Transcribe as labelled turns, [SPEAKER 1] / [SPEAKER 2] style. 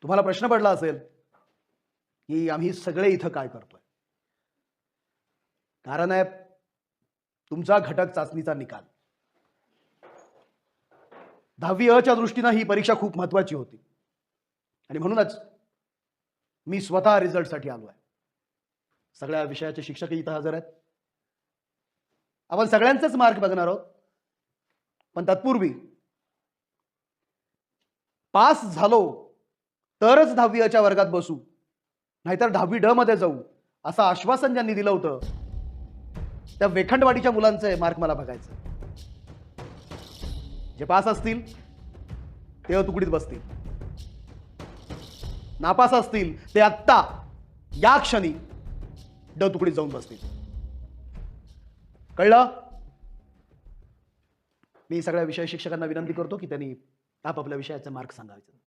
[SPEAKER 1] तुम्हाला प्रश्न पडला असेल की आम्ही सगळे इथं काय करतोय? कारण आहे तुमचा घटक चाचणीचा निकाल. 10वी अच्या दृष्टीनं ही परीक्षा खूप महत्त्वाची होती आणि म्हणूनच मी स्वतः रिझल्टसाठी आलो आहे. सगळ्या विषयाचे शिक्षकही इथं हजर आहेत. आपण सगळ्यांचेच मार्क बघणार आहोत. पण तत्पूर्वी पास झालो तरच 10वी अच्या वर्गात बसू, नाहीतर 10वी ड मध्ये जाऊ असं आश्वासन ज्यांनी दिलं होतं त्या वेखंडवाडीच्या मुलांचे मार्क मला बघायचे. जे पास असतील ते अ तुकडीत बसतील, नापास असतील ते आत्ता या क्षणी ड तुकडीत जाऊन बसतील. कळलं? मी सगळ्या विषय शिक्षकांना विनंती करतो की त्यांनी आपापल्या विषयाचे मार्क सांगायचे.